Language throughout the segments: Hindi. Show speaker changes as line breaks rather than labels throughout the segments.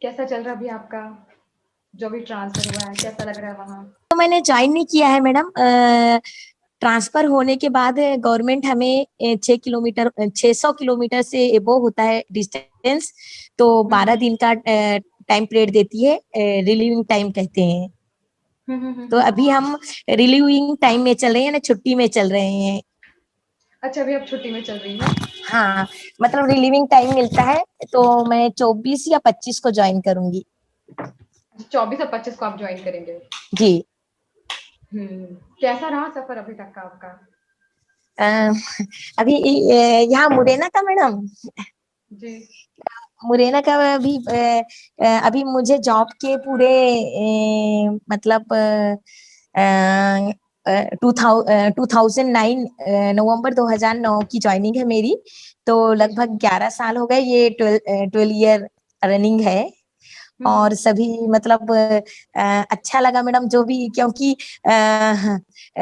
कैसा चल रहा अभी आपका जो भी ट्रांसफर हुआ है, कैसा लग रहा है वहाँ?
तो मैंने ज्वाइन नहीं किया है मैडम। ट्रांसफर होने के बाद गवर्नमेंट हमें 6 किलोमीटर 600 किलोमीटर से एबो होता है डिस्टेंस, तो
हम्म
12 दिन का टाइम पीरियड देती है। रिलीविंग टाइम कहते हैं। तो
हम्म।
अभी हम रिलीविंग टाइम में चल रहे हैं ना, छुट्टी में चल रहे हैं।
अच्छा, अभी आप छुट्टी में चल रही हैं?
हाँ, मतलब रिलीविंग टाइम मिलता है, तो मैं 24 या 25 को ज्वाइन करूंगी।
24 और 25 को आप ज्वाइन करेंगे?
जी।
हम्म। कैसा रहा सफर अभी तक का आपका?
अ, अभी यहाँ मुरैना का मैडम,
जी।
मुरैना का अभी मुझे जॉब के पूरे मतलब 2009 नवंबर 2009 की ज्वाइनिंग है मेरी। तो
जी जी।
लगभग 11 साल हो गए, ये 12 ईयर रनिंग है। और
हम्म।
सभी मतलब अच्छा लगा मैडम, जो भी, क्योंकि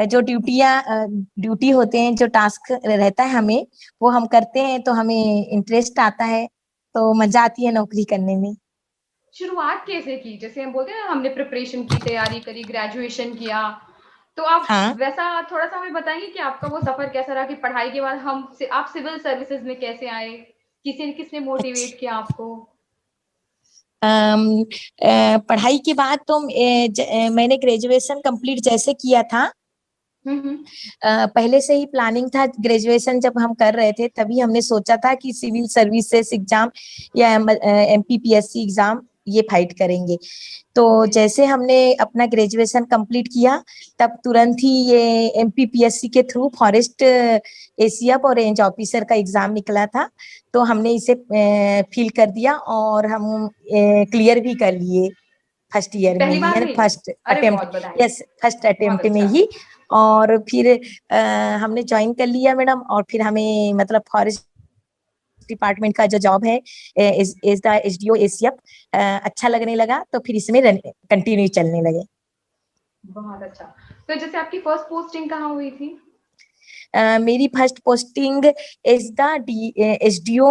जो ड्यूटी होते हैं, जो टास्क रहता है हमें, वो हम करते हैं तो हमें इंटरेस्ट आता है, तो मजा आती है नौकरी करने में।
शुरुआत कैसे की? जैसे हम बोलते हैं ना, हमने प्रिपरेशन की, तैयारी करी, ग्रेजुएशन किया, तो आप
हाँ।
वैसा थोड़ा सा हमें बताएंगे कि आपका वो सफर कैसा रहा कि पढ़ाई के बाद आप सिविल सर्विसेज में कैसे आए? किसी किसने
अच्छा।
मोटिवेट किया आपको?
पढ़ाई के बाद तो मैंने ग्रेजुएशन कंप्लीट जैसे किया था।
हम्म।
पहले से ही प्लानिंग था, ग्रेजुएशन जब हम कर रहे थे तभी हमने सोचा था कि सिविल सर्विसेज एग्जाम या एमपीपीएससी एग्जाम ये फाइट करेंगे। तो
जी।
जैसे हमने अपना ग्रेजुएशन कंप्लीट किया, तब तुरंत ही ये एमपीपीएससी के थ्रू फॉरेस्ट एसीएफ और रेंज ऑफिसर का एग्जाम निकला था। तो हमने इसे फिल कर दिया और हम क्लियर भी कर लिए फर्स्ट ईयर में
पहली
ही,
बार
यानी
में ही?
फर्स्ट
अरे
अटेम्प्ट।
बहुत बधाई।
यस, फर्स्ट
बहुत
अटेम्प्ट में
अच्छा।
ही। और फिर हमने ज्वाइन कर लिया मैडम, और फिर हमें मतलब फॉरेस्ट डिपार्टमेंट का जो जॉब है एज द एसडीओ एसीएफ अच्छा लगने लगा, तो फिर इसमें कंटिन्यू चलने लगे।
बहुत अच्छा। तो जैसे आपकी फर्स्ट पोस्टिंग कहाँ हुई थी?
मेरी first posting as the SDO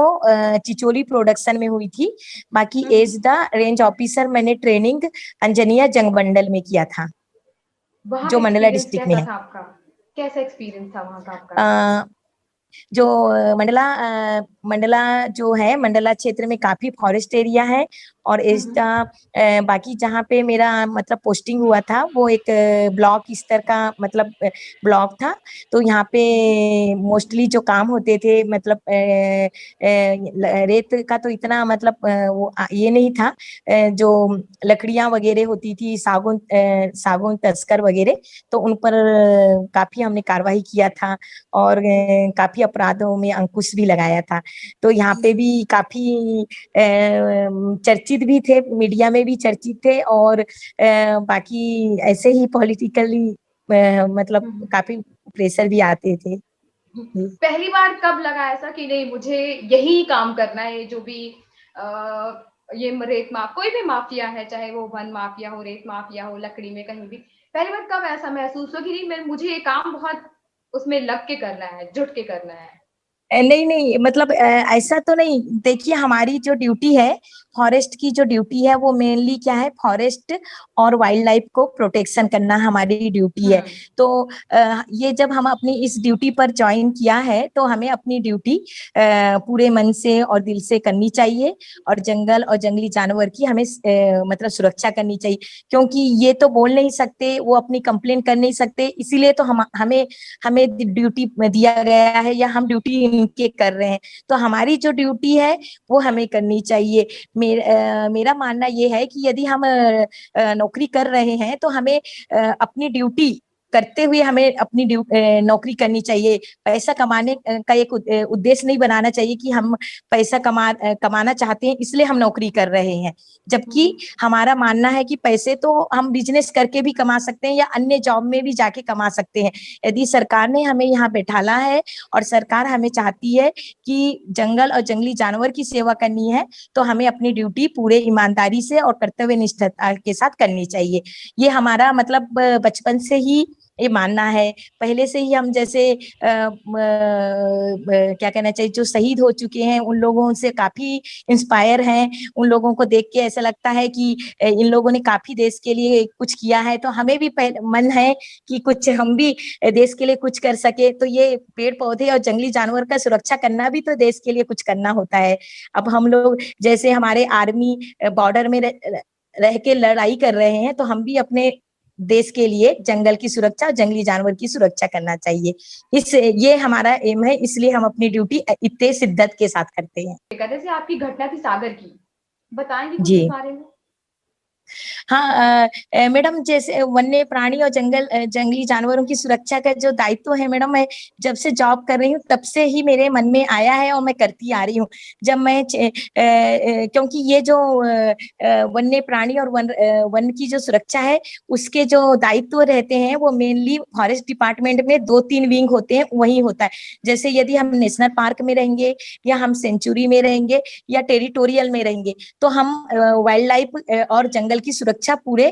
Chicholi production में हुई थी। बाकी
हम्म।
एज द रेंज ऑफिसर मैंने ट्रेनिंग अंजनिया जंग मंडल में किया था,
वहाँ
जो
का
मंडला
एक्सपीरियंस
डिस्ट्रिक्ट में
कैसा
है।
था आपका? कैसा एक्सपीरियंस था वहाँ का आपका?
अ, जो मंडला जो है, मंडला क्षेत्र में काफी फॉरेस्ट एरिया है। और
हम्म।
इसका बाकी जहाँ पे मेरा मतलब पोस्टिंग हुआ था, वो एक ब्लॉक स्तर का मतलब ब्लॉक था। तो यहाँ पे मोस्टली जो काम होते थे, मतलब रेत का तो इतना मतलब ये नहीं था। जो लकड़ियां वगैरह होती थी, सागौन तस्कर वगैरह, तो उन पर काफी हमने कार्रवाई किया था। और काफी अपराधों में अंकुश भी लगाया था। तो यहाँ पे भी काफी चर्चित भी थे, मीडिया में भी चर्चित थे। और बाकी ऐसे ही पॉलिटिकली मतलब
हम्म।
काफी प्रेशर भी आते थे।
पहली बार कब लगा ऐसा कि नहीं, मुझे यही काम करना है, जो भी ये रेत कोई भी माफिया है, चाहे वो वन माफिया हो, रेत माफिया हो, लकड़ी में कहीं भी, पहली बार कब ऐसा महसूस हुआ कि नहीं, मुझे ये काम बहुत उसमें लग के करना है, जुट के करना है?
नहीं नहीं, मतलब ऐसा तो नहीं। देखिए, हमारी जो ड्यूटी है, फॉरेस्ट की जो ड्यूटी है, वो मेनली क्या है, फॉरेस्ट और वाइल्ड लाइफ को प्रोटेक्शन करना हमारी ड्यूटी है।
हम्म।
तो ये जब हम अपनी इस ड्यूटी पर ज्वाइन किया है, तो हमें अपनी ड्यूटी पूरे मन से और दिल से करनी चाहिए। और जंगल और जंगली जानवर की हमें मतलब सुरक्षा करनी चाहिए। क्योंकि ये तो बोल नहीं सकते, वो अपनी कंप्लेन कर नहीं सकते, इसीलिए तो हमें हमें ड्यूटी दिया गया है, या हम ड्यूटी इनके कर रहे हैं। तो हमारी जो ड्यूटी है वो हमें करनी चाहिए। मेरा मानना ये है कि यदि हम नौकरी कर रहे हैं, तो हमें अपनी ड्यूटी करते हुए हमें अपनी नौकरी करनी चाहिए। पैसा कमाने का एक उद्देश्य नहीं बनाना चाहिए कि हम पैसा कमाना चाहते हैं इसलिए हम नौकरी कर रहे हैं। जबकि
हम्म।
हमारा मानना है कि पैसे तो हम बिजनेस करके भी कमा सकते हैं, या अन्य जॉब में भी जाके कमा सकते हैं। यदि सरकार ने हमें यहाँ बैठाला है, और सरकार हमें चाहती है कि जंगल और जंगली जानवर की सेवा करनी है, तो हमें अपनी ड्यूटी पूरे ईमानदारी से और कर्तव्य निष्ठता के साथ करनी चाहिए। ये हमारा मतलब बचपन से ही ये मानना है। पहले से ही हम जैसे क्या कहना चाहिए, जो शहीद हो चुके हैं उन लोगों से काफी इंस्पायर हैं। उन लोगों को देख के ऐसा लगता है कि इन लोगों ने काफी देश के लिए कुछ किया है, तो हमें भी मन है कि कुछ हम भी देश के लिए कुछ कर सके। तो ये पेड़ पौधे और जंगली जानवर का सुरक्षा करना भी तो देश के लिए कुछ करना होता है। अब हम लोग जैसे हमारे आर्मी बॉर्डर में रह के लड़ाई कर रहे हैं, तो हम भी अपने देश के लिए जंगल की सुरक्षा, जंगली जानवर की सुरक्षा करना चाहिए। ये हमारा एम है, इसलिए हम अपनी ड्यूटी इतने शिद्दत के साथ करते हैं।
जैसे आपकी घटना थी सागर की, बताएंगे कुछ
जी
इस बारे में?
हाँ, मैडम जैसे वन्य प्राणी और जंगली जानवरों की सुरक्षा का जो दायित्व है मैडम, मैं जब से जॉब कर रही हूँ तब से ही मेरे मन में आया है और मैं करती आ रही हूँ। जब मैं क्योंकि ये जो वन्य प्राणी और वन की जो सुरक्षा है, उसके जो दायित्व रहते हैं वो मेनली फॉरेस्ट डिपार्टमेंट में 2-3 विंग होते हैं, वही होता है। जैसे यदि हम नेशनल पार्क में रहेंगे या हम सेंचुरी में रहेंगे या टेरिटोरियल में रहेंगे, तो हम वाइल्ड लाइफ और जंगल की सुरक्षा पूरे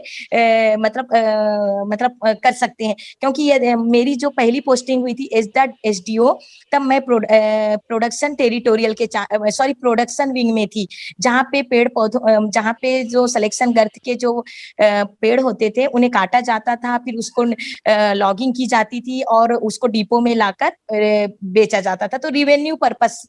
कर सकते हैं। क्योंकि ये मेरी जो पहली पोस्टिंग हुई थी एज द एसडीओ, तब मैं प्रोडक्शन टेरिटोरियल के प्रोडक्शन विंग में थी, जहाँ पे पेड़ पौधों जहाँ पे जो सिलेक्शन गर्थ के जो पेड़ होते थे उन्हें काटा जाता था, फिर उसको लॉगिंग की जाती थी और उसको डिपो में लाकर बेचा जाता था, तो रिवेन्यू पर्पस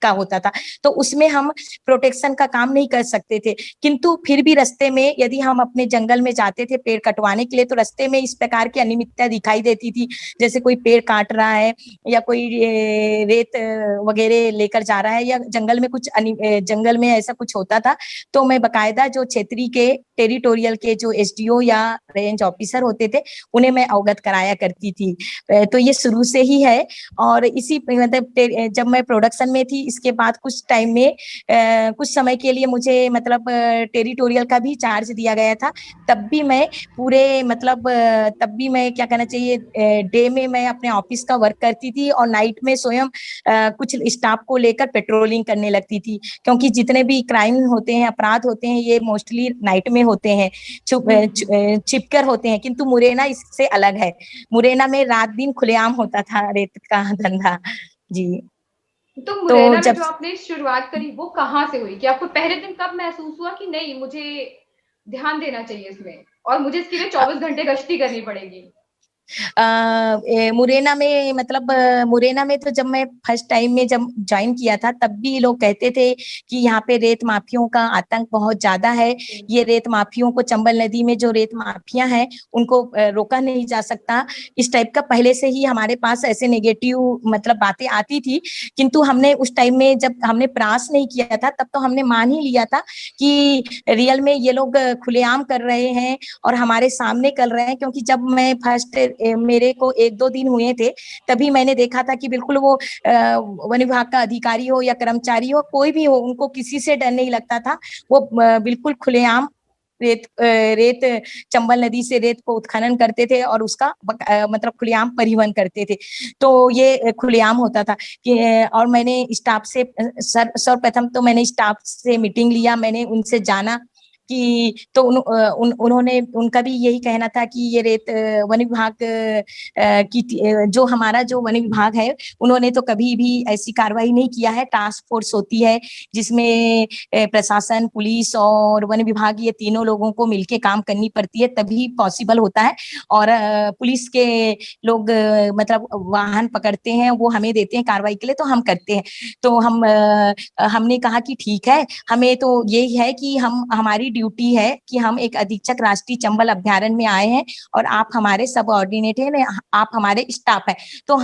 का होता था। तो उसमें हम प्रोटेक्शन का काम नहीं कर सकते थे। किंतु फिर भी रास्ते में यदि हम अपने जंगल में जाते थे पेड़ कटवाने के लिए, तो रास्ते में इस प्रकार की अनियमितता दिखाई देती थी, जैसे कोई पेड़ काट रहा है या कोई रेत वगैरह लेकर जा रहा है, या जंगल में जंगल में ऐसा कुछ होता था, तो मैं बकायदा जो क्षेत्रीय के टेरिटोरियल के जो एसडीओ या रेंज ऑफिसर होते थे उन्हें मैं अवगत कराया करती थी। तो ये शुरू से ही है। और इसी मतलब जब मैं प्रोडक्शन में थी, इसके बाद कुछ टाइम में कुछ समय के लिए मुझे मतलब टेरिटोरियल का भी चार्ज दिया गया था। तब भी मैं तब भी मैं क्या कहना चाहिए, डे में मैं अपने ऑफिस का वर्क करती थी और नाइट में स्वयं कुछ स्टाफ को लेकर पेट्रोलिंग करने लगती थी, क्योंकि जितने भी क्राइम होते हैं, अपराध होते हैं, ये मोस्टली नाइट में होते हैं, छिपकर होते हैं। किंतु मुरैना इससे अलग है, मुरैना में रात दिन खुलेआम होता था रेत का धंधा। जी।
तो
तो
मुरैना में
जब
जो आपने शुरुआत करी वो कहाँ से हुई? कि आपको पहले दिन कब महसूस हुआ कि नहीं, मुझे ध्यान देना चाहिए इसमें और मुझे इसके लिए 24 घंटे गश्ती करनी पड़ेगी?
मुरैना में मुरैना में तो जब मैं फर्स्ट टाइम में जब ज्वाइन किया था, तब भी लोग कहते थे कि यहाँ पे रेत माफियों का आतंक बहुत ज्यादा है। ये रेत माफियों को, चंबल नदी में जो रेत माफिया हैं उनको रोका नहीं जा सकता। इस टाइप का पहले से ही हमारे पास ऐसे नेगेटिव बातें आती थी। किंतु हमने उस टाइम में जब हमने प्रयास नहीं किया था, तब तो हमने मान ही लिया था कि रियल में ये लोग खुलेआम कर रहे हैं और हमारे सामने कर रहे हैं। क्योंकि जब मैं फर्स्ट मेरे को 1-2 दिन हुए थे, तभी मैंने देखा था कि बिल्कुल वो वन विभाग का अधिकारी हो या कर्मचारी हो, कोई भी हो, उनको किसी से डर नहीं लगता था। वो बिल्कुल खुलेआम रेत चंबल नदी से रेत को उत्खनन करते थे और उसका खुलेआम परिवहन करते थे। तो ये खुलेआम होता था कि और मैंने स्टाफ से सर्वप्रथम तो मैंने स्टाफ से मीटिंग लिया, मैंने उनसे जाना कि तो उन्होंने, उनका भी यही कहना था कि ये रेत वन विभाग की जो हमारा जो वन विभाग है, उन्होंने तो कभी भी ऐसी कार्रवाई नहीं किया है। टास्क फोर्स होती है जिसमें प्रशासन, पुलिस और वन विभाग, ये तीनों लोगों को मिलके काम करनी पड़ती है, तभी पॉसिबल होता है। और पुलिस के लोग वाहन पकड़ते हैं, वो हमें देते हैं कार्रवाई के लिए, तो हम करते हैं। तो हमने कहा कि ठीक है, हमें तो यही है कि हमारी ड्यूटी है कि हम एक अधीक्षक राष्ट्रीय चंबल अभ्यारण्य में आए हैं और आप हमारे सबऑर्डिनेट हैं, आप हमारे स्टाफ हैं। तो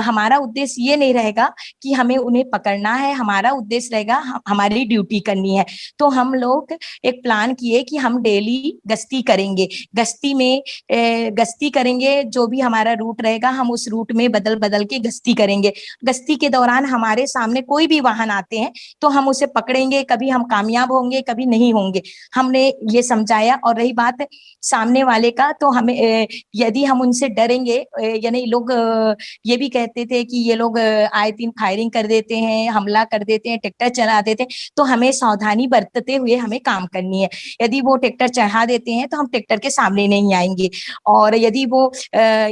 हमारा उद्देश्य ये नहीं रहेगा कि हमें उन्हें पकड़ना है, हमारा उद्देश्य रहेगा हमारी ड्यूटी करनी है। तो हम लोग एक प्लान किए कि हम डेली गश्ती करेंगे। गश्ती करेंगे, जो भी हमारा रूट रहेगा हम उस रूट में बदल बदल के गश्ती करेंगे। गश्ती के दौरान हमारे सामने कोई भी वाहन आते हैं तो हम उसे पकड़ेंगे, कभी हम कामयाब होंगे, कभी नहीं होंगे। करेंगे। हमने ये समझाया। और रही बात सामने वाले का, तो हमें यदि हम उनसे डरेंगे, यानी लोग ये भी कहते थे कि ये लोग आए दिन फायरिंग कर देते हैं, हमला कर देते हैं, ट्रैक्टर चला देते हैं, तो हमें सावधानी बरतते हुए हमें काम करनी है। यदि वो ट्रैक्टर चढ़ा देते हैं तो हम ट्रैक्टर के सामने नहीं आएंगे, और यदि वो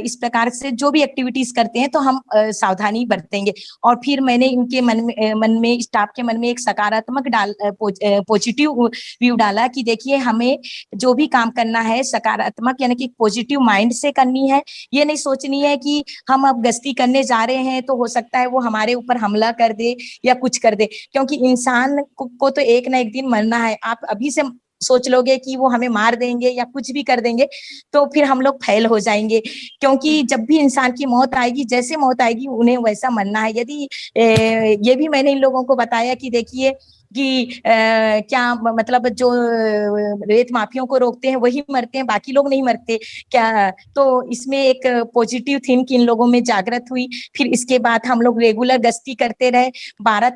इस प्रकार से जो भी एक्टिविटीज करते हैं तो हम सावधानी बरतेंगे। और फिर मैंने इनके मन में स्टाफ के मन में एक सकारात्मक पॉजिटिव व्यू डाला कि देखिए, हमें जो भी काम करना है सकारात्मक यानी कि पॉजिटिव माइंड से करनी है। ये नहीं सोचनी है कि हम अब गश्ती करने जा रहे हैं तो हो सकता है वो हमारे ऊपर हमला कर दे या कुछ कर दे, क्योंकि इंसान को तो एक ना एक दिन मरना है। आप अभी से सोच लोगे कि वो हमें मार देंगे या कुछ भी कर देंगे तो फिर हम लोग फेल हो जाएंगे, क्योंकि जब भी इंसान की मौत आएगी, जैसे मौत आएगी उन्हें वैसा मरना है। यदि ये भी मैंने इन लोगों को बताया कि देखिए कि क्या मतलब जो रेत माफियों को रोकते हैं वही मरते हैं, बाकी लोग नहीं मरते क्या। तो इसमें एक पॉजिटिव थिंक इन लोगों में जागृत हुई। फिर इसके बाद हम लोग रेगुलर गश्ती करते रहे। 12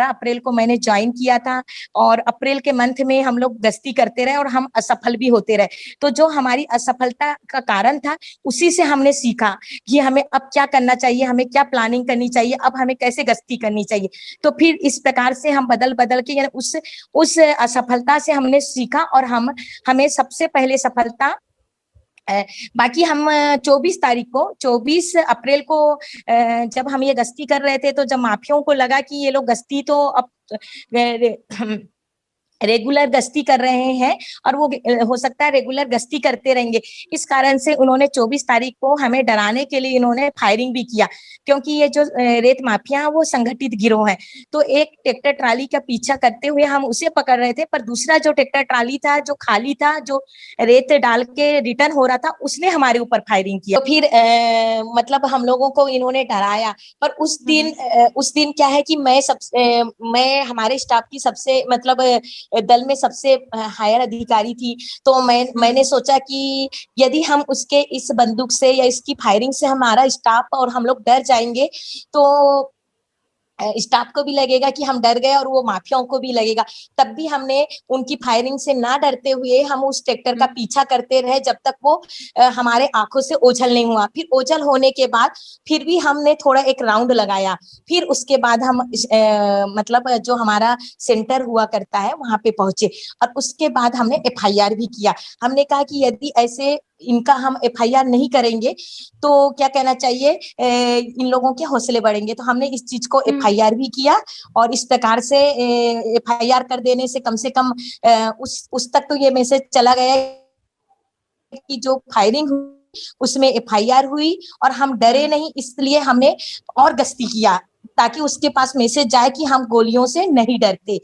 अप्रैल को मैंने ज्वाइन किया था, और अप्रैल के मंथ में हम लोग गश्ती करते रहे और हम असफल भी होते रहे। तो जो हमारी असफलता का कारण था, उसी से हमने सीखा कि हमें अब क्या करना चाहिए, हमें क्या प्लानिंग करनी चाहिए, अब हमें कैसे गश्ती करनी चाहिए। तो फिर इस प्रकार से हम बदल बदल के, यानी उस असफलता से हमने सीखा, और हमें सबसे पहले सफलता बाकी हम 24 अप्रैल को जब हम ये गश्ती कर रहे थे, तो जब माफियाओं को लगा कि ये लोग गश्ती तो अब रेगुलर गश्ती कर रहे हैं और वो हो सकता है रेगुलर गश्ती करते रहेंगे, इस कारण से उन्होंने 24 तारीख को हमें डराने के लिए इन्होंने फायरिंग भी किया। क्योंकि ये जो रेत माफिया वो संगठित गिरोह है, तो एक ट्रैक्टर ट्राली का पीछा करते हुए हम उसे पकड़ रहे थे, पर दूसरा जो ट्रैक्टर ट्राली था जो खाली था, जो रेत डाल के रिटर्न हो रहा था, उसने हमारे ऊपर फायरिंग किया। तो फिर मतलब हम लोगों को इन्होंने डराया। पर उस दिन क्या है कि मैं हमारे स्टाफ की सबसे मतलब दल में सबसे हायर अधिकारी थी। तो मैंने सोचा कि यदि हम उसके इस बंदूक से या इसकी फायरिंग से हमारा स्टाफ और हम लोग डर जाएंगे, तो स्टाफ को भी लगेगा कि हम डर गए और वो माफियाओं को भी लगेगा। तब भी हमने उनकी फायरिंग से ना डरते हुए हम उस ट्रैक्टर का पीछा करते रहे जब तक वो हमारे आंखों से ओझल नहीं हुआ। फिर ओझल होने के बाद फिर भी हमने थोड़ा एक राउंड लगाया। फिर उसके बाद हम मतलब जो हमारा सेंटर हुआ करता है वहां पे पहुंचे, और उसके बाद हमने एफआईआर भी किया। हमने कहा कि यदि ऐसे इनका हम एफआईआर नहीं करेंगे तो क्या कहना चाहिए, इन लोगों के हौसले बढ़ेंगे। तो हमने इस चीज को एफआईआर भी किया, और इस प्रकार से एफआईआर कर देने से कम उस तक तो ये मैसेज चला गया कि जो फायरिंग हुई उसमें एफआईआर हुई और हम डरे नहीं, इसलिए हमने और गश्ती किया ताकि उसके पास मैसेज जाए कि हम गोलियों से नहीं डरते।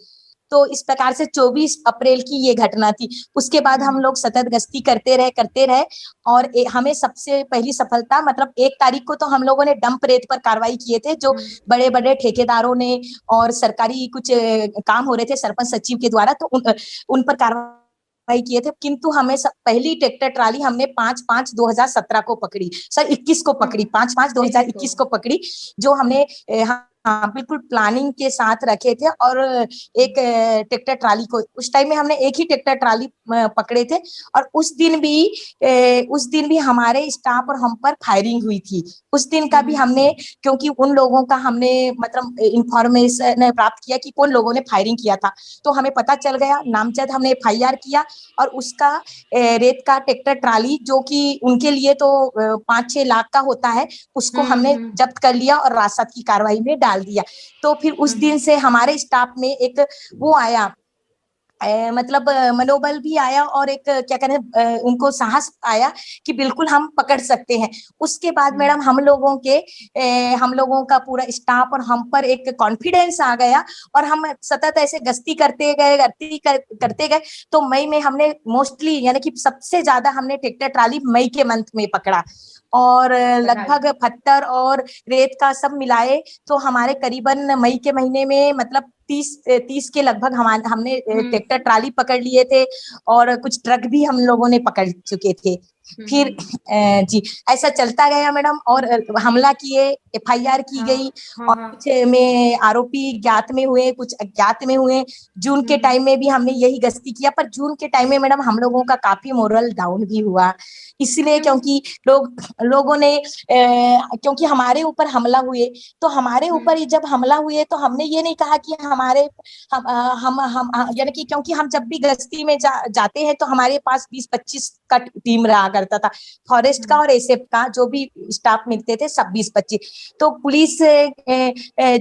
तो इस प्रकार से 24 अप्रैल की ये घटना थी। उसके बाद हम लोग सतत गश्ती करते रहे, और हमें सबसे पहली सफलता मतलब 1 तारीख को तो हम लोगों ने डंप रेत पर कार्रवाई किए थे, जो बड़े बड़े ठेकेदारों ने और सरकारी कुछ काम हो रहे थे सरपंच सचिव के द्वारा, तो उन पर कार्रवाई किए थे। किंतु हमें पहली ट्रैक्टर ट्राली हमने 5/5/2017 को पकड़ी, सर 21 को पकड़ी, 5/5/2021 को पकड़ी, जो हमने हाँ बिल्कुल प्लानिंग के साथ रखे थे। और एक ट्रैक्टर ट्राली को उस टाइम में हमने एक ही ट्रैक्टर ट्राली पकड़े थे, और उस दिन भी हमारे स्टाफ और हम पर फायरिंग हुई थी। उस दिन का भी हमने, क्योंकि उन लोगों का हमने मतलब इंफॉर्मेशन प्राप्त किया कि कौन लोगों ने फायरिंग किया था, तो हमें पता चल गया। नामजद हमने एफआईआर किया, और उसका रेत का ट्रैक्टर ट्राली जो कि उनके लिए तो 5-6 लाख का होता है, उसको हमने जब्त कर लिया और रासत की कार्रवाई में डाल दिया। तो फिर उस दिन से हमारे स्टाफ में एक वो आया, मतलब मनोबल भी आया, और एक क्या कहते हैं उनको साहस आया कि बिल्कुल हम पकड़ सकते हैं। उसके बाद मैडम हम लोगों का पूरा स्टाफ और हम पर एक कॉन्फिडेंस आ गया, और हम सतत ऐसे गश्ती करते गए। तो मई में हमने मोस्टली यानी कि सबसे ज्यादा हमने ट्रैक्टर ट्राली मई के मंथ में पकड़ा, और लगभग पत्थर और रेत का सब मिलाए तो हमारे करीबन मई के महीने में मतलब 30 के लगभग हमने ट्रैक्टर ट्राली पकड़ लिए थे, और कुछ ट्रक भी हम लोगों ने पकड़ चुके थे। फिर जी ऐसा चलता गया मैडम, और हमला किए, एफआईआर की
हाँ
गई,
हाँ
और
हाँ।
कुछ में आरोपी ज्ञात में हुए, कुछ अज्ञात में हुए। जून के टाइम में भी हमने यही गश्ती किया, पर जून के टाइम में मैडम हम लोगों का काफी मोरल डाउन भी हुआ, इसलिए
क्यों?
क्योंकि लोगों ने क्योंकि हमारे ऊपर हमला हुए, तो हमारे ऊपर जब हमला हुए तो हमने ये नहीं कहा कि हमारे हम यानी कि क्योंकि हम जब भी गश्ती में जाते हैं तो हमारे पास 20-25 का टीम रहा करता था, फॉरेस्ट का और एसएफ का जो भी स्टाफ मिलते थे सब 20-25। तो पुलिस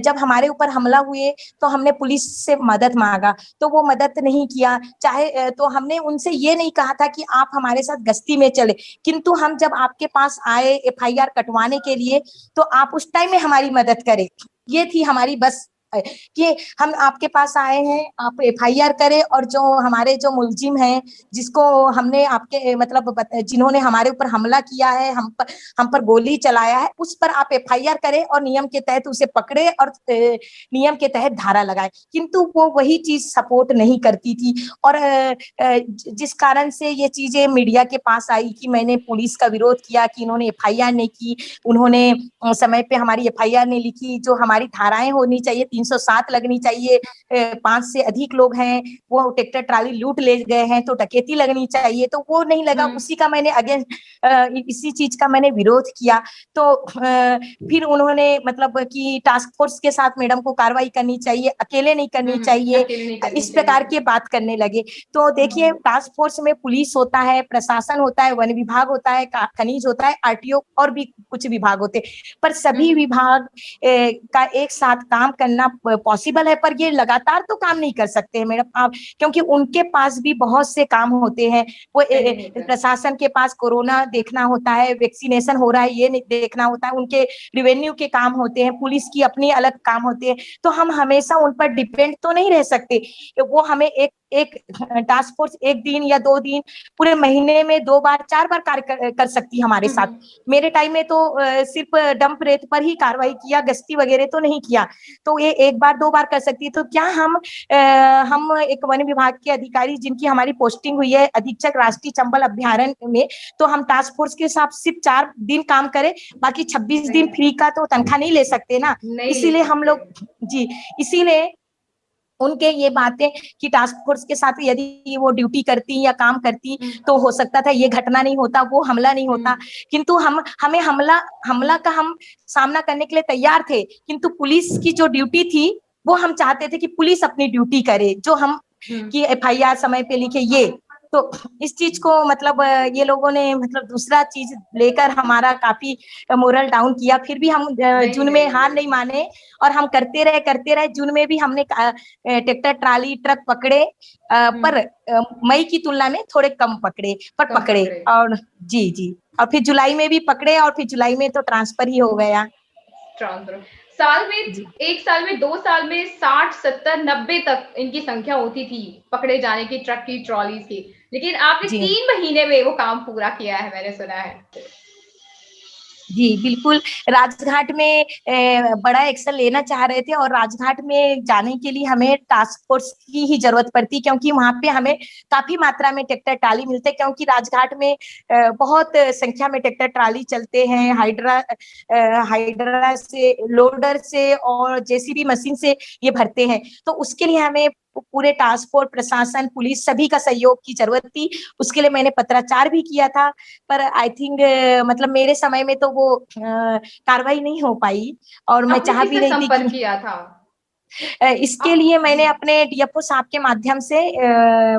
जब हमारे ऊपर हमला हुए तो हमने पुलिस से मदद मांगा, तो वो मदद नहीं किया, चाहे तो हमने उनसे ये नहीं कहा था कि आप हमारे साथ गश्ती में चले, किंतु हम जब आपके पास आए एफआईआर कटवाने के लिए तो आप उस टाइम में हमारी मदद करें, ये थी हमारी बस कि हम आपके पास आए हैं, आप एफआईआर करें, और जो हमारे जो मुलजिम हैं जिसको हमने आपके मतलब जिन्होंने हमारे ऊपर हमला किया है, हम पर गोली चलाया है, उस पर आप एफआईआर करें और नियम के तहत उसे पकड़े और नियम के तहत धारा लगाए, किंतु वो वही चीज सपोर्ट नहीं करती थी। और जिस कारण से ये चीजें मीडिया के पास आई कि मैंने पुलिस का विरोध किया कि इन्होंने एफआईआर नहीं की, उन्होंने समय पे हमारी एफआईआर नहीं लिखी, जो हमारी धाराएं होनी चाहिए 307 लगनी चाहिए, 5 से अधिक लोग हैं, वो ट्रैक्टर ट्राली लूट ले गए हैं तो डकैती लगनी चाहिए, तो वो नहीं लगा, उसी का मैंने अगेंस्ट इसी चीज का मैंने विरोध किया। तो फिर उन्होंने मतलब कि टास्क फोर्स के साथ मैडम को कार्रवाई करनी चाहिए, अकेले नहीं करनी चाहिए,
अकेले नहीं करनी
इस प्रकार
चाहिए।
की बात करने लगे। तो देखिए टास्क फोर्स में पुलिस होता है, प्रशासन होता है, वन विभाग होता है, खनिज होता है, आरटीओ और भी कुछ विभाग होते हैं, पर सभी विभाग का एक साथ काम करना पॉसिबल है, पर ये लगातार तो काम नहीं कर सकते हैं मैडम आप, क्योंकि उनके पास भी बहुत से काम होते हैं। वो प्रशासन के पास कोरोना देखना होता है, वैक्सीनेशन हो रहा है ये देखना होता है, उनके रिवेन्यू के काम होते हैं, पुलिस की अपनी अलग काम होते हैं, तो हम हमेशा उन पर डिपेंड तो नहीं रह सकते। वो हमें एक टास्क फोर्स 1 दिन या 2 दिन, पूरे महीने में 2 बार 4 बार कार्य कर सकती है हमारे साथ। मेरे टाइम में तो सिर्फ डंप रेत पर ही कार्रवाई किया, गश्ती वगैरह तो नहीं किया, तो ये 1 बार 2 बार कर सकती है। तो क्या हम एक वन विभाग के अधिकारी जिनकी हमारी पोस्टिंग हुई है अधीक्षक राष्ट्रीय चंबल अभ्यारण्य में, तो हम टास्क फोर्स के साथ सिर्फ 4 दिन काम करें, बाकी 26 दिन फ्री का तो तनख्वाह नहीं ले सकते ना, इसीलिए हम लोग जी, इसीलिए उनके ये बातें कि टास्क फोर्स के साथ यदि वो ड्यूटी करती या काम करती तो हो सकता था ये घटना नहीं होता, वो हमला नहीं होता, किंतु हमें हमला का हम सामना करने के लिए तैयार थे, किंतु पुलिस की जो ड्यूटी थी वो हम चाहते थे कि पुलिस अपनी ड्यूटी करे, जो हम कि एफआईआर समय पे लिखे, ये तो इस चीज को मतलब ये लोगों ने मतलब दूसरा चीज लेकर हमारा काफी मोरल डाउन किया, फिर भी हम जून में हार नहीं माने और हम करते रहे। जून में भी हमने ट्रैक्टर ट्राली ट्रक पकड़े, पर मई की तुलना में थोड़े कम पकड़े, पर पकड़े। और जी जी, और फिर जुलाई में भी पकड़े, और फिर जुलाई में तो ट्रांसफर ही हो गया।
ट्रांसफर साल में, एक साल में, 2 साल में 60, 70, 90 तक इनकी संख्या होती थी पकड़े जाने की, ट्रक की, ट्रॉलीज की, लेकिन आपने 3 महीने में वो काम पूरा किया है, मैंने सुना है।
जी बिल्कुल, राजघाट में बड़ा एक्शन लेना चाह रहे थे, और राजघाट में जाने के लिए हमें टास्क फोर्स की ही जरूरत पड़ती, क्योंकि वहां पे हमें काफी मात्रा में ट्रैक्टर ट्राली मिलते, क्योंकि राजघाट में बहुत संख्या में ट्रैक्टर ट्राली चलते हैं, हाइड्रा से, लोडर से और जेसीबी मशीन से ये भरते हैं, तो उसके लिए हमें पूरे टास्क फोर्स, प्रशासन, पुलिस सभी का सहयोग की जरूरत थी। उसके लिए मैंने पत्राचार भी किया था, पर आई थिंक मतलब मेरे समय में तो वो कार्रवाई नहीं हो पाई, और मैं चाह भी रही थी कि
किया था
इसके लिए मैंने अपने डीएफओ साहब के माध्यम से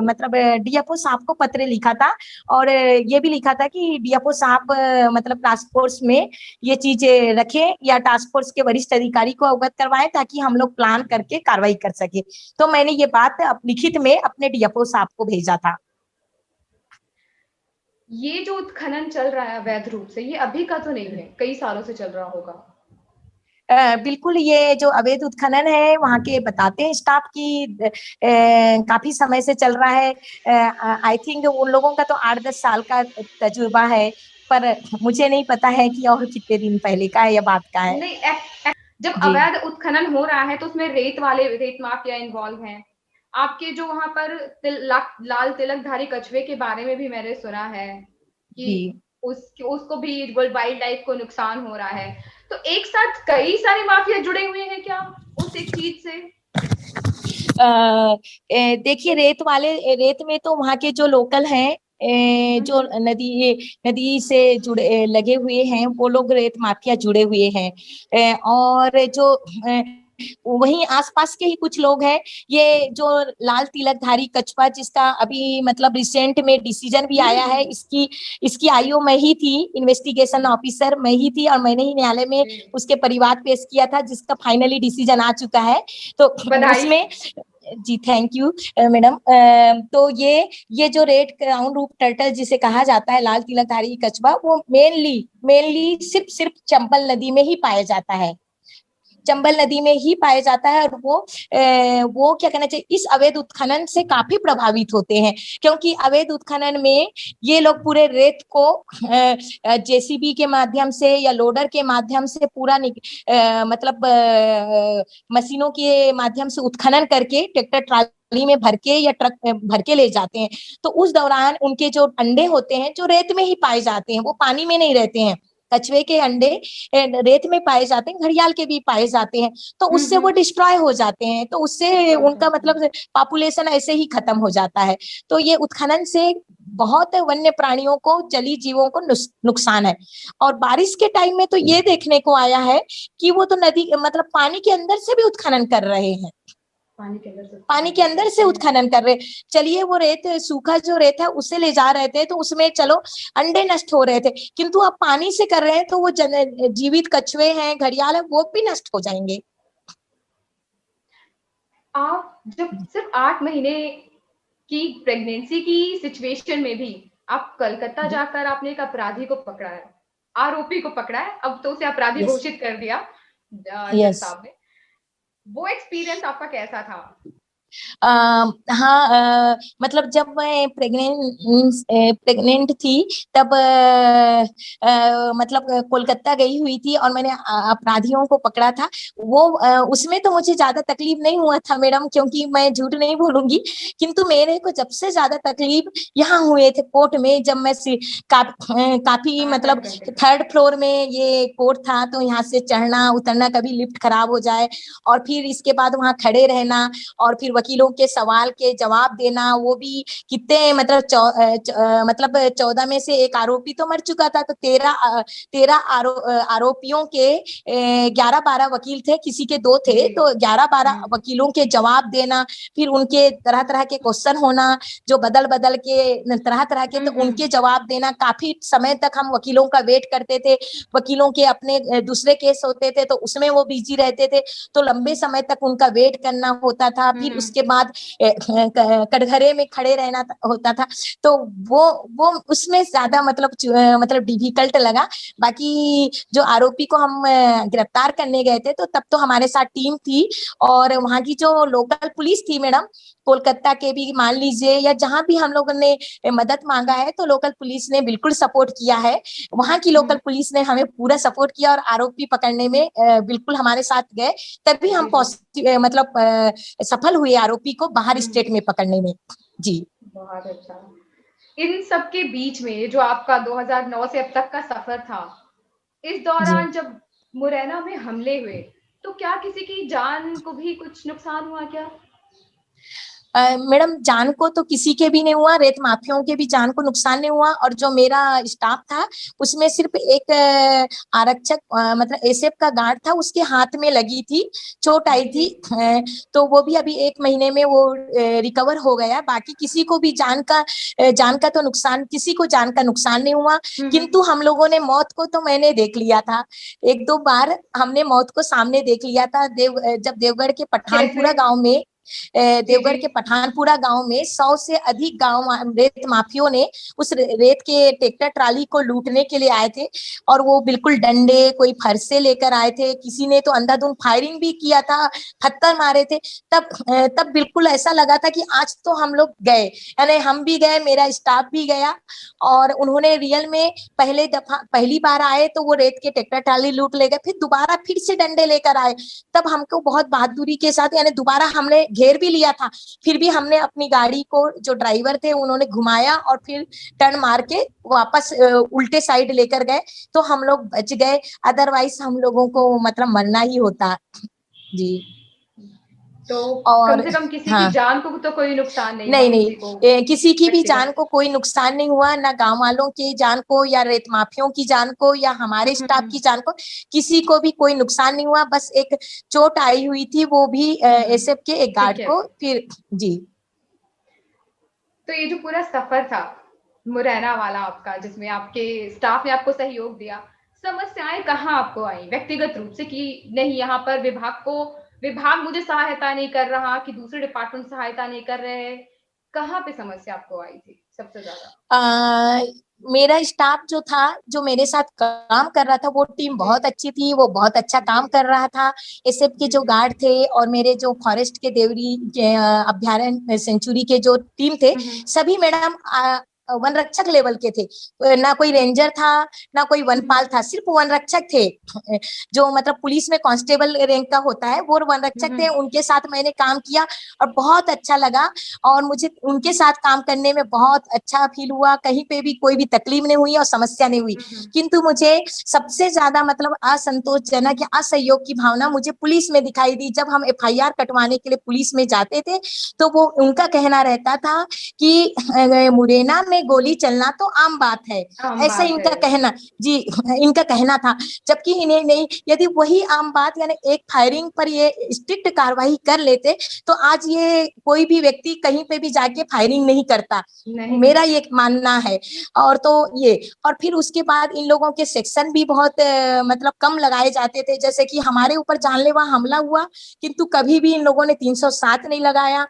मतलब डीएफओ साहब को पत्र लिखा था, और ये भी लिखा था कि डीएफओ साहब मतलब टास्क फोर्स में ये चीजें रखें या टास्क फोर्स के वरिष्ठ अधिकारी को अवगत करवाएं, ताकि हम लोग प्लान करके कार्रवाई कर सके। तो मैंने ये बात लिखित में अपने डीएफओ साहब को भेजा था।
ये जो उत्खनन चल रहा है अवैध रूप से, ये अभी का तो नहीं है, कई सालों से चल रहा होगा।
बिल्कुल, ये जो अवैध उत्खनन है वहाँ के बताते हैं स्टाफ की काफी समय से चल रहा है। आई थिंक उन लोगों का तो 8-10 साल का तजुर्बा है, पर मुझे नहीं पता है कि और कितने दिन पहले का है या बाद का है।
नहीं, जब
जी
अवैध उत्खनन हो रहा है तो उसमें रेत माफिया इन्वॉल्व हैं। आपके जो वहां पर लाल तिलकधारी कछुए के बारे में भी मैंने सुना है, कि उसको भी वाइल्ड लाइफ को नुकसान हो रहा है। तो एक साथ कई सारे माफिया जुड़े हुए हैं क्या उस एक चीज से?
देखिए, रेत में तो वहाँ के जो लोकल हैं, जो नदी नदी से जुड़े लगे हुए हैं, वो लोग रेत माफिया जुड़े हुए हैं। और जो वहीं आसपास के ही कुछ लोग हैं, ये जो लाल तिलकधारी कछुआ, जिसका अभी मतलब रिसेंट में डिसीजन भी आया है, इसकी आईओ मैं ही थी, इन्वेस्टिगेशन ऑफिसर मैं ही थी, और मैंने ही न्यायालय में उसके परिवार पेश किया था, जिसका फाइनली डिसीजन आ चुका है। तो उसमें जी, थैंक यू मैडम। तो ये जो रेड क्राउन रूप टर्टल जिसे कहा जाता है, लाल तिलकधारी कछुआ, वो मेनली सिर्फ चंबल नदी में ही पाया जाता है, चंबल नदी में ही पाया जाता है। और वो क्या कहना चाहिए, इस अवैध उत्खनन से काफी प्रभावित होते हैं, क्योंकि अवैध उत्खनन में ये लोग पूरे रेत को जेसीबी के माध्यम से या लोडर के माध्यम से पूरा मतलब मशीनों के माध्यम से उत्खनन करके ट्रैक्टर ट्राली में भर के या ट्रक भर के ले जाते हैं। तो उस दौरान उनके जो अंडे होते हैं, जो रेत में ही पाए जाते हैं, वो पानी में नहीं रहते हैं। कछुए के अंडे रेत में पाए जाते हैं, घड़ियाल के भी पाए जाते हैं, तो उससे वो डिस्ट्रॉय हो जाते हैं, तो उससे उनका मतलब पॉपुलेशन ऐसे ही खत्म हो जाता है। तो ये उत्खनन से बहुत वन्य प्राणियों को, जलीय जीवों को नुकसान है। और बारिश के टाइम में तो ये देखने को आया है कि वो तो नदी मतलब पानी के अंदर से भी उत्खनन कर रहे हैं, पानी के अंदर से उत्खनन कर रहे। चलिए, वो रेत, सूखा जो रेत है उसे ले जा रहे थे, तो उसमें चलो अंडे नष्ट हो रहे थे, किंतु अब पानी से कर रहे हैं, तो वो जीवित कछुए हैं, घड़ियाल है, वो भी नष्ट हो जाएंगे।
आप जब सिर्फ 8 महीने की प्रेगनेंसी की सिचुएशन में भी आप कलकत्ता जाकर आपने एक अपराधी को पकड़ा है, आरोपी को पकड़ा है, अब तो उसे अपराधी घोषित कर दिया जज साहब ने। वो एक्सपीरियंस आपका कैसा था?
हाँ, मतलब जब मैं प्रेग्नेंट थी, तब मतलब कोलकाता गई हुई थी, और मैंने अपराधियों को पकड़ा था। वो उसमें तो मुझे ज्यादा तकलीफ नहीं हुआ था मैडम, क्योंकि मैं झूठ नहीं बोलूंगी, किंतु मेरे को जब से ज्यादा तकलीफ यहाँ हुए थे कोर्ट में, जब मैं काफी मतलब 3rd फ्लोर में ये कोर्ट था, तो यहाँ से चढ़ना उतरना, कभी लिफ्ट खराब हो जाए, और फिर इसके बाद वहां खड़े रहना, और फिर वकीलों के सवाल के जवाब देना, वो भी कितने मतलब 14 में से एक आरोपी तो मर चुका था, तो 13 आरोपियों के 11-12 वकील थे, किसी के 2 थे, तो 11-12 वकीलों के जवाब देना, फिर उनके तरह तरह के क्वेश्चन होना, जो बदल बदल के तरह तरह के, तो उनके जवाब देना, काफी समय तक हम वकीलों का वेट करते थे। वकीलों के अपने दूसरे केस होते थे, तो उसमें वो बिजी रहते थे, तो लंबे समय तक उनका वेट करना होता था। फिर उसके बाद कटघरे में खड़े रहना होता था, तो वो उसमें ज्यादा मतलब डिफिकल्ट लगा। बाकी जो आरोपी को हम गिरफ्तार करने गए थे, तो तब तो हमारे साथ टीम थी, और वहां की जो लोकल पुलिस थी मैडम, कोलकाता के भी मान लीजिए, या जहां भी हम लोगों ने मदद मांगा है, तो लोकल पुलिस ने बिल्कुल सपोर्ट किया है। वहां की लोकल पुलिस ने हमें पूरा सपोर्ट किया, और आरोपी पकड़ने में बिल्कुल हमारे साथ गए, तभी हम मतलब सफल हुए आरोपी को बाहर स्टेट में पकड़ने में। जी,
बहुत अच्छा। इन सब के बीच में जो आपका 2009 से अब तक का सफर था, इस दौरान जब मुरैना में हमले हुए, तो क्या किसी की जान को भी कुछ नुकसान हुआ क्या?
मैडम, जान को तो किसी के भी नहीं हुआ, रेत माफियाओं के भी जान को नुकसान नहीं हुआ, और जो मेरा स्टाफ था, उसमें सिर्फ एक आरक्षक मतलब एसएफ का गार्ड था, उसके हाथ में लगी थी, चोट आई थी, तो वो भी अभी 1 महीने में वो रिकवर हो गया। बाकी किसी को भी जान का तो नुकसान, किसी को जान का नुकसान नहीं हुआ। किंतु हम लोगों ने मौत को तो मैंने देख लिया था, 1-2 बार हमने मौत को सामने देख लिया था। जब देवगढ़ के पठानपुरा गांव में, देवगढ़ के पठानपुरा गांव में 100 से अधिक गांव रेत माफियों ने उस रेत के ट्रैक्टर ट्राली को लूटने के लिए आए थे, और वो बिल्कुल डंडे, कोई फरसे लेकर आए थे, किसी ने तो अंधाधुंध फायरिंग भी किया था, पत्थर मारे थे। तब बिल्कुल ऐसा लगा था कि आज तो हम लोग गए, यानी हम भी गए, मेरा स्टाफ भी गया, और उन्होंने रियल में पहली बार आए तो वो रेत के ट्रैक्टर ट्राली लूट ले गए, फिर दोबारा फिर से डंडे लेकर आए, तब हमको बहुत बहादुरी के साथ, यानी दोबारा हमने घेर भी लिया था, फिर भी हमने अपनी गाड़ी को, जो ड्राइवर थे उन्होंने घुमाया और फिर टर्न मार के वापस उल्टे साइड लेकर गए, तो हम लोग बच गए, अदरवाइज हम लोगों को मतलब मरना ही होता। जी।
तो कम
और
से कम किसी की
हाँ,
जान को तो कोई नुकसान नहीं हुआ,
नहीं नहीं,
किसी को
किसी की भी जान
व्यक्तिगत।
को कोई नुकसान नहीं हुआ, ना गांव वालों की जान को या रेत माफियों की जान को या हमारे स्टाफ
हम्म।
की जान को, किसी को भी कोई नुकसान नहीं हुआ। बस एक चोट आई हुई थी, वो भी एसएफ के एक
ठीक
गार्ड
है।
को फिर। जी।
तो ये जो पूरा सफर था मुरैना वाला आपका, जिसमें आपके स्टाफ ने आपको सहयोग दिया, समस्याएं कहाँ आपको आई व्यक्तिगत रूप से कि नहीं यहाँ पर विभाग मुझे सहायता नहीं कर रहा, कि दूसरे डिपार्टमेंट सहायता नहीं कर रहे हैं, कहाँ पे समस्या आपको आई थी सबसे ज्यादा?
आ, मेरा स्टाफ जो था, जो मेरे साथ काम कर रहा था, वो टीम
जी
बहुत अच्छी थी, वो बहुत अच्छा
जी
काम कर रहा था। एसएफ के
जी
जो
जी।
गार्ड थे और मेरे जो फॉरेस्ट के देवरी के अभ्यारण्य सेंचुरी के जो टीम थे,
हम्म
सभी मैडम वन रक्षक लेवल के थे। ना कोई रेंजर था, ना कोई वनपाल था, सिर्फ वन रक्षक थे। जो मतलब पुलिस में कांस्टेबल रैंक का होता है, वो वन रक्षक थे। उनके साथ मैंने काम किया और बहुत अच्छा लगा, और मुझे उनके साथ काम करने में बहुत अच्छा फील हुआ। कहीं पे भी कोई भी तकलीफ नहीं हुई और समस्या नहीं हुई। किंतु मुझे सबसे ज्यादा मतलब असंतोषजनक या असहयोग की भावना मुझे पुलिस में दिखाई दी। जब हम एफआईआर कटवाने के लिए पुलिस में जाते थे, तो वो उनका कहना रहता था कि मुरैना में गोली चलना तो आम बात है,
आम
ऐसा
बात है।
इनका कहना। जी, इनका कहना था। जबकि इन्हें नहीं, यदि वही आम बात यानी एक फायरिंग पर ये स्ट्रिक्ट कार्रवाई कर लेते, तो आज ये कोई भी व्यक्ति कहीं पे भी जाके फायरिंग नहीं करता,
नहीं
मेरा
करता।
ये मानना है। और तो ये, और फिर उसके बाद इन लोगों के सेक्शन भी बहुत मतलब कम लगाए जाते थे। जैसे कि हमारे ऊपर जानलेवा हमला हुआ, किंतु कभी भी इन लोगों ने 307 नहीं लगाया।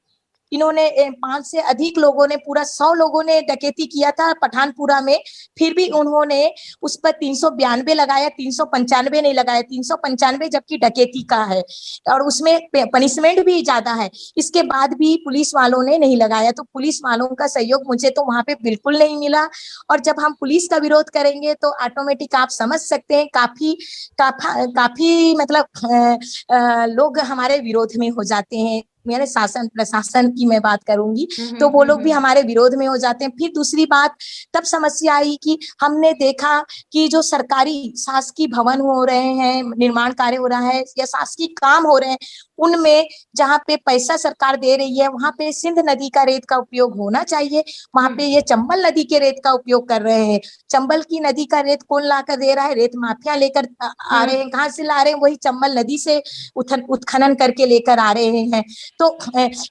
इन्होंने 5 से अधिक लोगों ने, पूरा 100 लोगों ने डकैती किया था पठानपुरा में, फिर भी उन्होंने उस पर 392 लगाया, 395 नहीं लगाया। 395 जबकि डकैती का है और उसमें पनिशमेंट भी ज्यादा है, इसके बाद भी पुलिस वालों ने नहीं लगाया। तो पुलिस वालों का सहयोग मुझे तो वहां पे बिल्कुल नहीं मिला। और जब हम पुलिस का विरोध करेंगे तो ऑटोमेटिक आप समझ सकते हैं, काफी मतलब लोग हमारे विरोध में हो जाते हैं। मेरे शासन प्रशासन की मैं बात करूंगी, तो वो लोग भी
हम्म।
हमारे विरोध में हो जाते हैं। फिर दूसरी बात, तब समस्या आई कि हमने देखा कि जो सरकारी शासकीय भवन हो रहे हैं, निर्माण कार्य हो रहा है या शासकीय काम हो रहे हैं, उनमें जहाँ पे पैसा सरकार दे रही है, वहां पे सिंध नदी का रेत का उपयोग होना चाहिए। वहां पे ये चंबल नदी के रेत का उपयोग कर रहे हैं। चंबल की नदी का रेत कौन ला कर दे रहा है? रेत माफिया लेकर आ रहे हैं। कहाँ से ला रहे हैं? वही चंबल नदी से उत्खनन करके लेकर आ रहे हैं। तो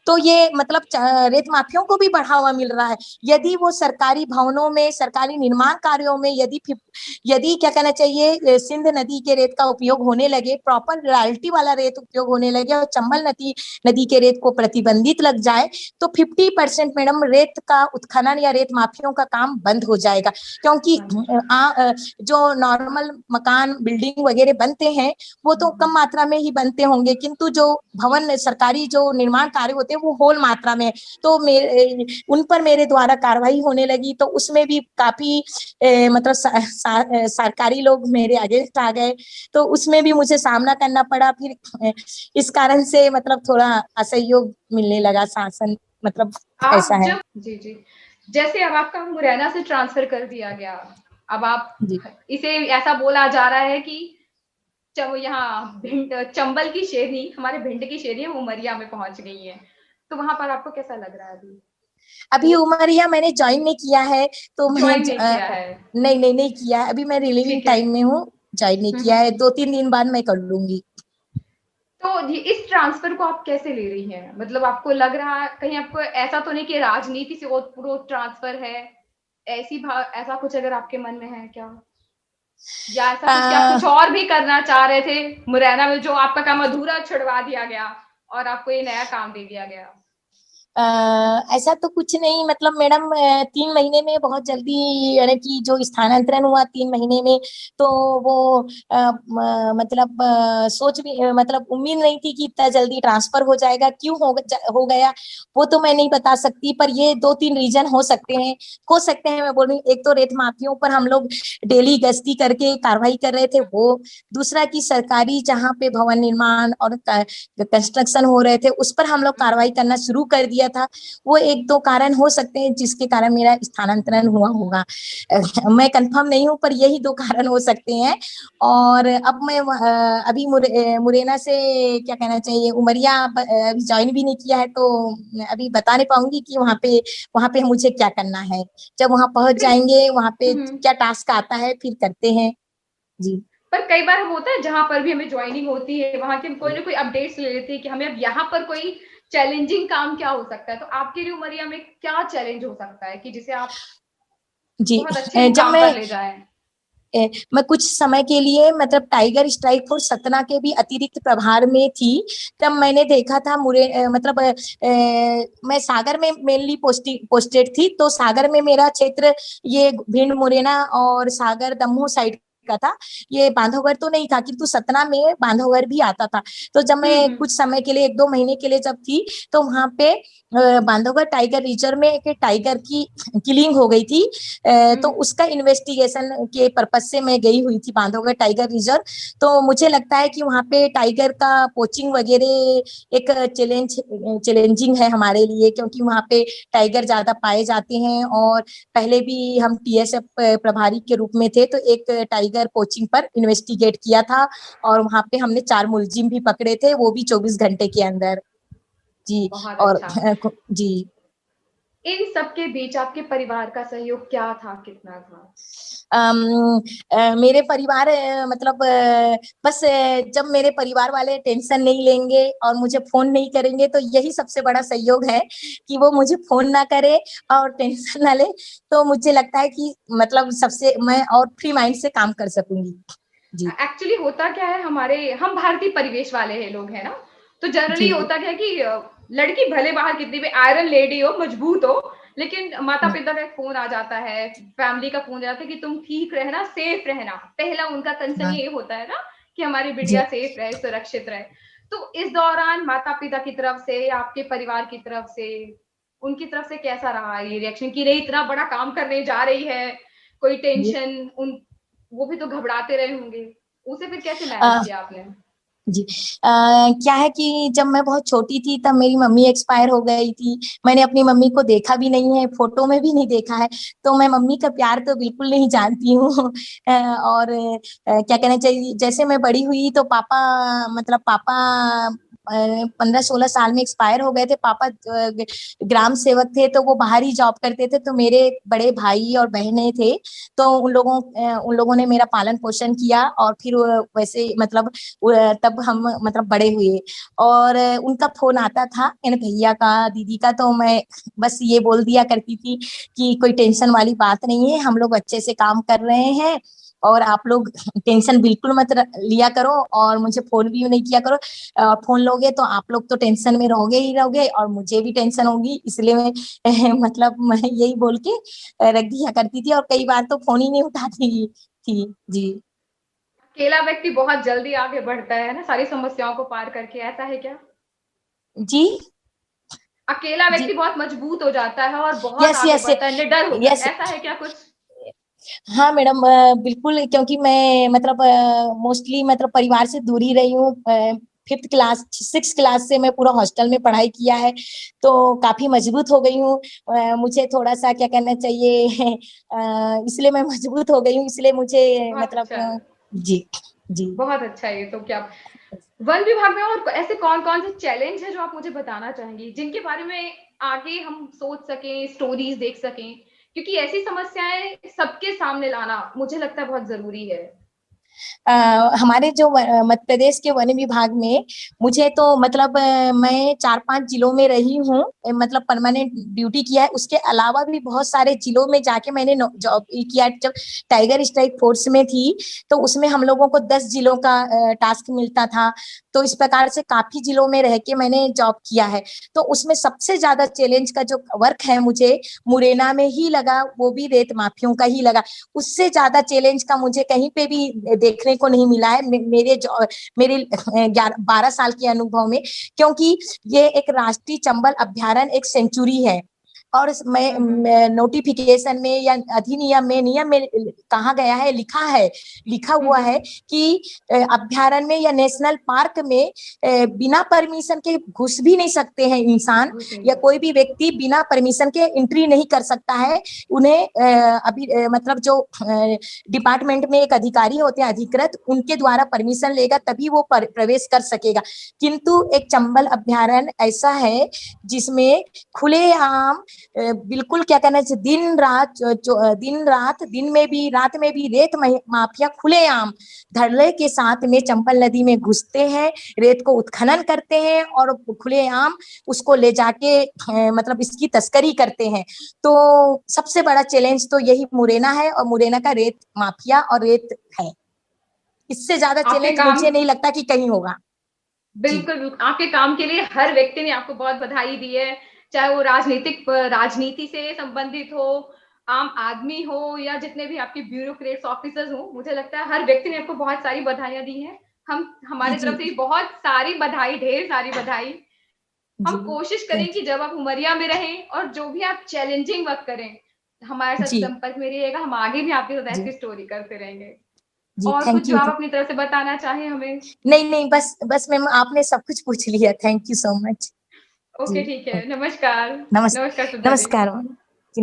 तो ये मतलब रेत माफियाओं को भी बढ़ावा मिल रहा है। यदि वो सरकारी भवनों में, सरकारी निर्माण कार्यों में यदि क्या कहना चाहिए, सिंध नदी के रेत का उपयोग होने लगे, प्रॉपर रॉयल्टी वाला रेत उपयोग होने लगे और चंबल नदी के रेत को प्रतिबंधित लग जाए, तो 50% मैडम रेत का उत्खनन या रेत माफियाओं का काम बंद हो जाएगा। क्योंकि जो नॉर्मल मकान बिल्डिंग वगैरह बनते हैं, वो तो कम मात्रा में ही बनते होंगे, किंतु जो भवन सरकारी जो निर्माण कार्य होते हैं वो होल मात्रा में। तो उन पर मेरे द्वारा कार्रवाई होने लगी, तो उसमें भी काफी मतलब सरकारी लोग मेरे अगेंस्ट आ गए, तो उसमें भी मुझे सामना करना पड़ा। फिर इस कारण से मतलब थोड़ा असहयोग मिलने लगा शासन, मतलब ऐसा
आप
है।
जब जी जी, जैसे अब आपका मुरैना से ट्रांसफर कर दिया गया, अब आप
जी।
इसे ऐसा बोला जा रहा है कि जब यहाँ भिंड चंबल की शेरनी, हमारे भिंड की शेरनी उमरिया में पहुंच गई है, तो वहां पर आपको कैसा लग रहा है अभी?
अभी उमरिया मैंने ज्वाइन नहीं किया है, तो मैं
ज्वाइन नहीं किया है।
नहीं किया है, अभी मैं रिलीविंग
ठीक है।
टाइम में हूँ। ज्वाइन नहीं किया है, 2-3 दिन बाद मैं कर लूंगी।
तो ये इस ट्रांसफर को आप कैसे ले रही हैं? मतलब आपको लग रहा है कहीं, आपको ऐसा तो नहीं कि राजनीति से ओतप्रोत ट्रांसफर है, ऐसा कुछ अगर आपके मन में है क्या, या ऐसा कुछ कि आप
आ,
कुछ और भी करना चाह रहे थे मुरैना में, जो आपका काम अधूरा छुड़वा दिया गया और आपको ये नया काम दे दिया गया?
ऐसा तो कुछ नहीं, मतलब मैडम 3 महीने में बहुत जल्दी, यानी कि जो स्थानांतरण हुआ 3 महीने में, तो वो मतलब सोच भी मतलब उम्मीद नहीं थी कि इतना जल्दी ट्रांसफर हो जाएगा। क्यों हो गया वो तो मैं नहीं बता सकती, पर ये 2-3 रीजन हो सकते हैं। मैं बोल रही हूँ, एक तो रेत माफियाओं पर हम लोग डेली गश्ती करके कार्रवाई कर रहे थे वो, दूसरा की सरकारी जहाँ पे भवन निर्माण और कंस्ट्रक्शन हो रहे थे उस पर हम लोग कार्रवाई करना शुरू कर दिया था। वो 1-2 कारण हो सकते हैं जिसके कारण मेरा स्थानांतरण हुआ होगा। मैं कंफर्म नहीं हूँ, पर यही 2 कारण हो सकते हैं। और अब मैं अभी मुरैना से क्या कहना चाहिए, उमरिया अभी ज्वाइन भी नहीं किया है, तो अभी बता नहीं पाऊंगी कि वहां पे मुझे क्या करना है। जब वहां पहुंच
फिर
जाएंगे, वहां पे
हम्म,
क्या टास्क आता है फिर करते हैं। जी
पर कई बार हम होता है जहां पर भी हमें ज्वाइनिंग होती है वहां के हम कोई ना कोई अपडेट्स ले लेते हैं कि हमें अब यहाँ पर कोई चैलेंजिंग काम क्या हो सकता है, तो आपके लिए उमरिया में क्या चैलेंज हो सकता है कि जिसे आप
जी।
बहुत अच्छे वो
जब
काम
मैं
कर ले जाए।
मैं कुछ समय के लिए मतलब टाइगर स्ट्राइक फोर्स सतना के भी अतिरिक्त प्रभार में थी। तब मैंने देखा था मतलब मैं सागर में मेनली पोस्टेड थी, तो सागर में मेरा क्षेत्र ये भिंड मुरैना और सागर दमोह साइड का था। ये बांधवगढ़ तो नहीं था, किंतु सतना में बांधवगढ़ भी आता था। तो जब मैं
हम्म,
कुछ समय के लिए 1-2 महीने के लिए जब थी, तो वहां पे बांधवगढ़ टाइगर रिजर्व में एक टाइगर की किलिंग हो गई थी। तो
हम्म,
उसका इन्वेस्टिगेशन के पर्पज से मैं गई हुई थी बांधवगढ़ टाइगर रिजर्व। तो मुझे लगता है कि वहाँ पे टाइगर का पोचिंग वगैरह एक चैलेंजिंग है हमारे लिए, क्योंकि वहाँ पे टाइगर ज्यादा पाए जाते हैं। और पहले भी हम टीएसएफ प्रभारी के रूप में थे, तो एक टाइगर पोचिंग पर इन्वेस्टिगेट किया था, और वहाँ पे हमने 4 मुलजिम भी पकड़े थे, वो भी 24 घंटे के अंदर। जी।
बहुत
और
अच्छा।
जी।
इन सब के बीच आपके परिवार का सहयोग क्या था, कितना था?
अम, मेरे परिवार मतलब बस जब मेरे परिवार वाले टेंशन नहीं लेंगे और मुझे फोन नहीं करेंगे, तो यही सबसे बड़ा सहयोग है कि वो मुझे फोन ना करे और टेंशन ना ले। तो मुझे लगता है कि मतलब सबसे मैं और फ्री माइंड से काम कर सकूंगी। जी
एक्चुअली होता क्या है, हमारे हम भारतीय परिवेश वाले हैं लोग हैं ना, तो जनरली
जी।
होता क्या है कि लड़की भले बाहर कितनी भी आयरन लेडी हो, मजबूत हो, लेकिन माता पिता का एक फोन आ जाता है, फैमिली का फोन आ जाता है कि तुम ठीक रहना, सेफ रहना। पहला उनका कंसर्न
हाँ
ये होता है ना कि हमारी
जी।
बिटिया सेफ रहे, सुरक्षित रहे। तो इस दौरान माता पिता की तरफ से या आपके परिवार की तरफ से, उनकी तरफ से कैसा रहा ये रिएक्शन कि नहीं इतना बड़ा काम करने जा रही है, कोई
जी।
टेंशन उन, वो भी तो घबराते रहे होंगे, उसे फिर कैसे मैनेज
अ,
किया आपने?
जी। क्या है कि जब मैं बहुत छोटी थी तब मेरी मम्मी एक्सपायर हो गई थी। मैंने अपनी मम्मी को देखा भी नहीं है, फोटो में भी नहीं देखा है। तो मैं मम्मी का प्यार तो बिल्कुल नहीं जानती हूँ। और क्या कहना चाहिए, जैसे मैं बड़ी हुई तो पापा, मतलब पापा 15-16 साल में एक्सपायर हो गए थे। पापा ग्राम सेवक थे, तो वो बाहर ही जॉब करते थे। तो मेरे बड़े भाई और बहनें थे, तो उन लोगों ने मेरा पालन पोषण किया, और फिर वैसे मतलब तब हम मतलब बड़े हुए। और उनका फोन आता था यानी भैया का, दीदी का, तो मैं बस ये बोल दिया करती थी कि कोई टेंशन वाली बात नहीं है, हम लोग अच्छे से काम कर रहे हैं, और आप लोग टेंशन बिल्कुल मत लिया करो, और मुझे फोन भी नहीं किया करो। फोन लोगे तो आप लोग तो टेंशन में रहोगे ही रहोगे, और मुझे भी टेंशन होगी, इसलिए मैं मतलब मैं यही बोल के रख दिया करती थी, और कई बार तो फोन ही नहीं उठाती थी। जी
अकेला व्यक्ति बहुत जल्दी आगे बढ़ता है ना सारी समस्याओं को पार करके, ऐसा है क्या?
जी।
अकेला
जी।
व्यक्ति बहुत मजबूत हो जाता है और बहुत
यस
आगे
यस
बढ़ता है, निडर होता
यस।
है, ऐसा है क्या कुछ?
हाँ मैडम, बिल्कुल, क्योंकि मैं मतलब मोस्टली मतलब परिवार से दूर ही रही हूँ। 5th क्लास 6th क्लास से मैं पूरा हॉस्टल में पढ़ाई किया है, तो काफी मजबूत हो गई हूँ। मुझे थोड़ा सा क्या करना चाहिए, इसलिए मैं मजबूत हो गई हूँ, इसलिए मुझे
बहुत
मतलब
अच्छा,
जी। जी
बहुत अच्छा। ये तो क्या वन विभाग में और ऐसे कौन कौन से चैलेंज है जो आप मुझे बताना चाहेंगी जिनके बारे में आगे हम सोच सकें, स्टोरीज देख सकें, क्योंकि ऐसी समस्याएं सबके सामने लाना मुझे लगता है बहुत जरूरी है।
हमारे जो मध्य प्रदेश के वन विभाग में, मुझे तो मतलब मैं 4-5 जिलों में रही हूँ, मतलब परमानेंट ड्यूटी किया है। उसके अलावा भी बहुत सारे जिलों में जाके मैंने जॉब किया। जब टाइगर स्ट्राइक फोर्स में थी, तो उसमें हम लोगों को 10 जिलों का टास्क मिलता था। तो इस प्रकार से काफी जिलों में रह के मैंने जॉब किया है। तो उसमें सबसे ज्यादा चैलेंज का जो वर्क है मुझे मुरैना में ही लगा, वो भी रेत माफियों का ही लगा। उससे ज्यादा चैलेंज का मुझे कहीं पे भी देखने को नहीं मिला है मेरे 12 साल के अनुभव में, क्योंकि ये एक राष्ट्रीय चंबल अभ्यारण्य एक सेंचुरी है। और मैं नोटिफिकेशन में या अधिनियम में नियम में कहा गया है, लिखा हुआ है कि अभ्यारण्य में या नेशनल पार्क में बिना परमिशन के घुस भी नहीं सकते हैं इंसान, या कोई भी व्यक्ति बिना परमिशन के एंट्री नहीं कर सकता है। उन्हें मतलब जो डिपार्टमेंट में एक अधिकारी होते हैं अधिकृत, उनके द्वारा परमिशन लेगा तभी वो प्रवेश कर सकेगा। किंतु एक चंबल अभ्यारण्य ऐसा है जिसमें खुलेआम बिल्कुल क्या कहना चाहिए, दिन में भी रात में भी रेत माफिया खुलेआम धड़ल्ले के साथ में चंबल नदी में घुसते हैं, रेत को उत्खनन करते हैं और खुलेआम उसको ले जाके मतलब इसकी तस्करी करते हैं। तो सबसे बड़ा चैलेंज तो यही मुरैना है, और मुरैना का रेत माफिया और रेत है। इससे ज्यादा चैलेंज मुझे नहीं लगता कि कहीं होगा।
बिल्कुल, आपके काम के लिए हर व्यक्ति ने आपको बहुत बधाई दी है, चाहे वो राजनीति से संबंधित हो, आम आदमी हो, या जितने भी आपके ब्यूरोक्रेट्स ऑफिसर्स हो। मुझे लगता है हर व्यक्ति ने आपको बहुत सारी बधाइयां दी हैं। हमारी तरफ से बहुत सारी बधाई, ढेर सारी बधाई। हम कोशिश करें कि जब आप उमरिया में रहें और जो भी आप चैलेंजिंग वर्क करें, हमारे साथ संपर्क में रहिएगा। हम आगे भी आपके साथ ऐसी स्टोरी करते रहेंगे। और कुछ जो आप अपनी तरफ से बताना चाहें हमें?
नहीं, बस मैम आपने सब कुछ पूछ लिया। Thank you so much.
Okay, ठीक है। नमस्कार।
नमस्कार।
श्रद्धा जी।